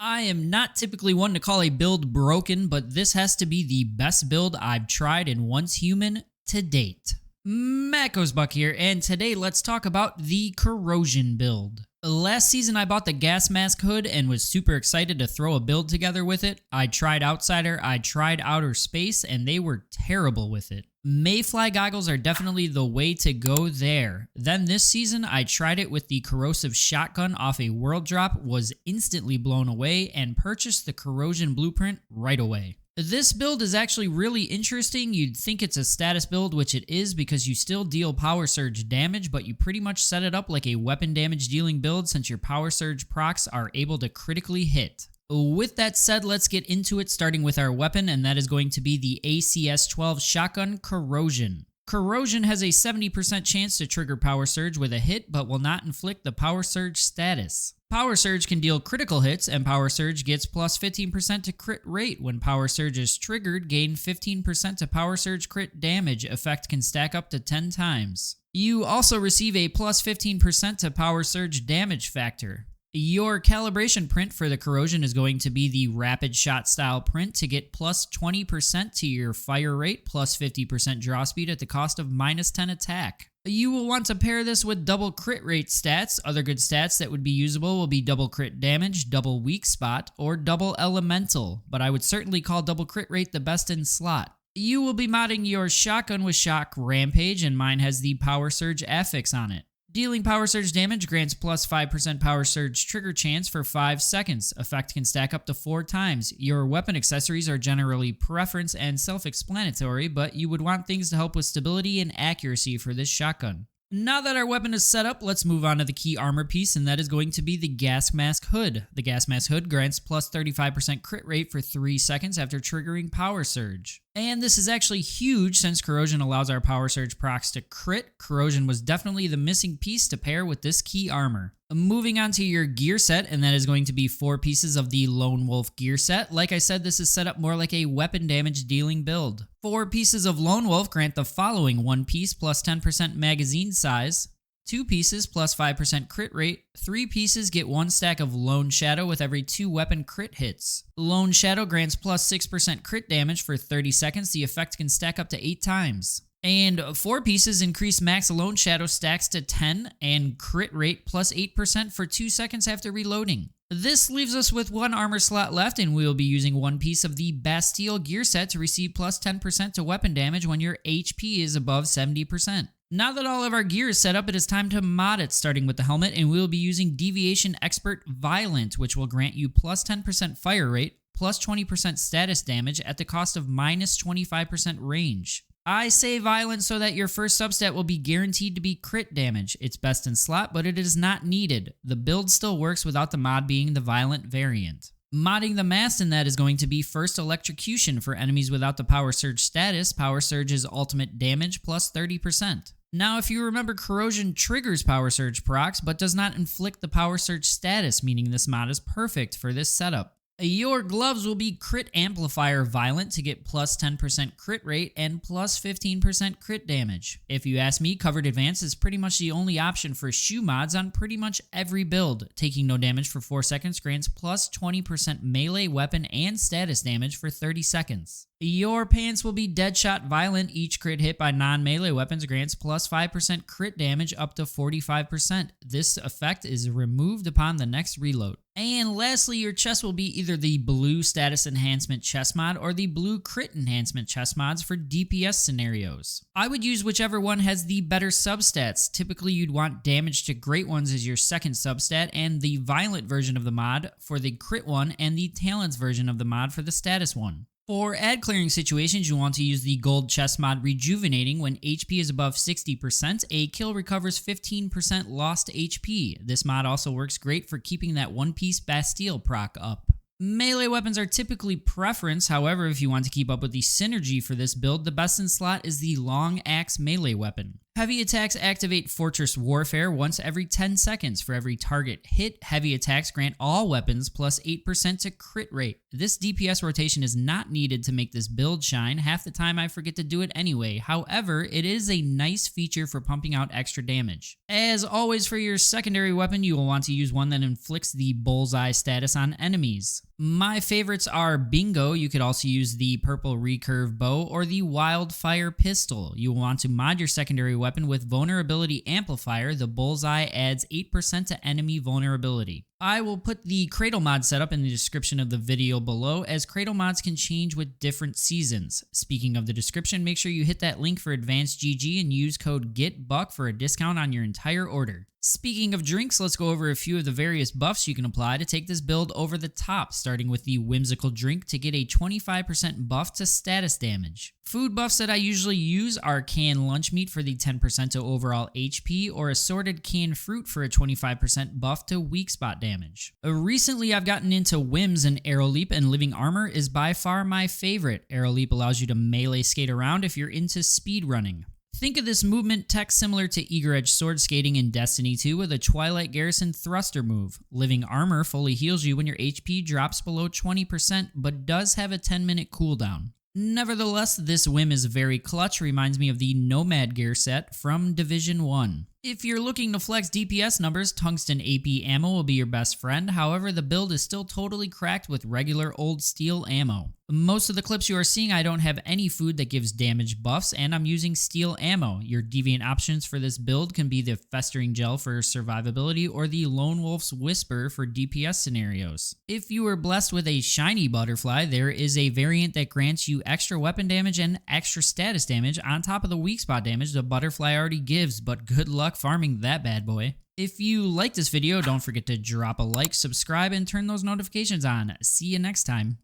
I am not typically one to call a build broken, but this has to be the best build I've tried in Once Human to date. GetBuck here, and today let's talk about the Corrosion build. Last season I bought the gas mask hood and was super excited to throw a build together with it. I tried Outsider, I tried Outer Space, and they were terrible with it. Mayfly goggles are definitely the way to go there. Then this season I tried it with the Corrosion Shotgun off a world drop, was instantly blown away, and purchased the Corrosion blueprint right away. This build is actually really interesting. You'd think it's a status build, which it is because you still deal power surge damage, but you pretty much set it up like a weapon damage dealing build since your power surge procs are able to critically hit. With that said, let's get into it, starting with our weapon, and that is going to be the ACS-12 Shotgun Corrosion. Corrosion has a 70% chance to trigger power surge with a hit, but will not inflict the power surge status. Power surge can deal critical hits, and power surge gets plus 15% to crit rate. When power surge is triggered, gain 15% to power surge crit damage. Effect can stack up to 10 times. You also receive a plus 15% to power surge damage factor. Your calibration print for the Corrosion is going to be the rapid shot style print to get plus 20% to your fire rate, plus 50% draw speed at the cost of minus 10 attack. You will want to pair this with double crit rate stats. Other good stats that would be usable will be double crit damage, double weak spot, or double elemental, but I would certainly call double crit rate the best in slot. You will be modding your shotgun with Shock Rampage, and mine has the Power Surge affix on it. Dealing power surge damage grants plus 5% power surge trigger chance for 5 seconds. Effect can stack up to 4 times. Your weapon accessories are generally preference and self-explanatory, but you would want things to help with stability and accuracy for this shotgun. Now that our weapon is set up, let's move on to the key armor piece, and that is going to be the gas mask hood. The gas mask hood grants plus 35% crit rate for 3 seconds after triggering power surge. And this is actually huge since Corrosion allows our power surge procs to crit. Corrosion was definitely the missing piece to pair with this key armor. Moving on to your gear set, and that is going to be 4 pieces of the Lone Wolf gear set. Like I said, this is set up more like a weapon damage dealing build. 4 pieces of Lone Wolf grant the following: 1 piece plus 10% magazine size, 2 pieces plus 5% crit rate, 3 pieces get 1 stack of Lone Shadow with every 2 weapon crit hits. Lone Shadow grants plus 6% crit damage for 30 seconds. The effect can stack up to 8 times. And 4 pieces increase max Lone Shadow stacks to 10 and crit rate plus 8% for 2 seconds after reloading. This leaves us with 1 armor slot left, and we will be using 1 piece of the Bastille gear set to receive plus 10% to weapon damage when your HP is above 70%. Now that all of our gear is set up, it is time to mod it, starting with the helmet, and we will be using Deviation Expert Violent, which will grant you plus 10% fire rate, plus 20% status damage at the cost of minus 25% range. I say Violent so that your first substat will be guaranteed to be crit damage. It's best in slot, but it is not needed. The build still works without the mod being the Violent variant. Modding the mast in that is going to be first Electrocution for enemies without the Power Surge status. Power Surge is ultimate damage plus 30%. Now, if you remember, Corrosion triggers Power Surge procs, but does not inflict the Power Surge status, meaning this mod is perfect for this setup. Your gloves will be Crit Amplifier Violent to get plus 10% crit rate and plus 15% crit damage. If you ask me, Covered Advance is pretty much the only option for shoe mods on pretty much every build. Taking no damage for 4 seconds grants plus 20% melee weapon and status damage for 30 seconds. Your pants will be Deadshot Violent. Each crit hit by non-melee weapons grants plus 5% crit damage up to 45%. This effect is removed upon the next reload. And lastly, your chest will be either the Blue Status Enhancement chest mod or the Blue Crit Enhancement chest mods for DPS scenarios. I would use whichever one has the better substats. Typically, you'd want Damage to Great Ones as your second substat, and the Violent version of the mod for the crit one, and the Talents version of the mod for the status one. For ad clearing situations, you want to use the gold chest mod Rejuvenating. When HP is above 60%, a kill recovers 15% lost HP. This mod also works great for keeping that 1-piece Bastille proc up. Melee weapons are typically preference. However, if you want to keep up with the synergy for this build, the best in slot is the Long Axe melee weapon. Heavy attacks activate Fortress Warfare once every 10 seconds. For every target hit, heavy attacks grant all weapons plus 8% to crit rate. This DPS rotation is not needed to make this build shine. Half the time I forget to do it anyway. However, it is a nice feature for pumping out extra damage. As always, for your secondary weapon, you will want to use one that inflicts the bullseye status on enemies. My favorites are Bingo. You could also use the purple recurve bow or the wildfire pistol. You will want to mod your secondary weapon with vulnerability amplifier. The bullseye adds 8% to enemy vulnerability. I will put the Cradle mod setup in the description of the video below, as Cradle mods can change with different seasons. Speaking of the description, make sure you hit that link for Advanced GG and use code GetBuck for a discount on your entire order. Speaking of drinks, let's go over a few of the various buffs you can apply to take this build over the top, starting with the Whimsical drink to get a 25% buff to status damage. Food buffs that I usually use are canned lunch meat for the 10% to overall HP, or assorted canned fruit for a 25% buff to weak spot damage. Recently, I've gotten into Whims, and Arrow Leap and Living Armor is by far my favorite. Arrow Leap allows you to melee skate around if you're into speed running. Think of this movement tech similar to Eager Edge sword skating in Destiny 2 with a Twilight Garrison thruster move. Living Armor fully heals you when your HP drops below 20%, but does have a 10-minute cooldown. Nevertheless, this Whim is very clutch, reminds me of the Nomad Gearset from Division 1. If you're looking to flex DPS numbers, Tungsten AP ammo will be your best friend. However, the build is still totally cracked with regular old steel ammo. Most of the clips you are seeing, I don't have any food that gives damage buffs, and I'm using steel ammo. Your deviant options for this build can be the Festering Gel for survivability or the Lone Wolf's Whisper for DPS scenarios. If you were blessed with a shiny butterfly, there is a variant that grants you extra weapon damage and extra status damage on top of the weak spot damage the butterfly already gives, but good luck farming that bad boy. If you like this video, don't forget to drop a like, subscribe, and turn those notifications on. See you next time.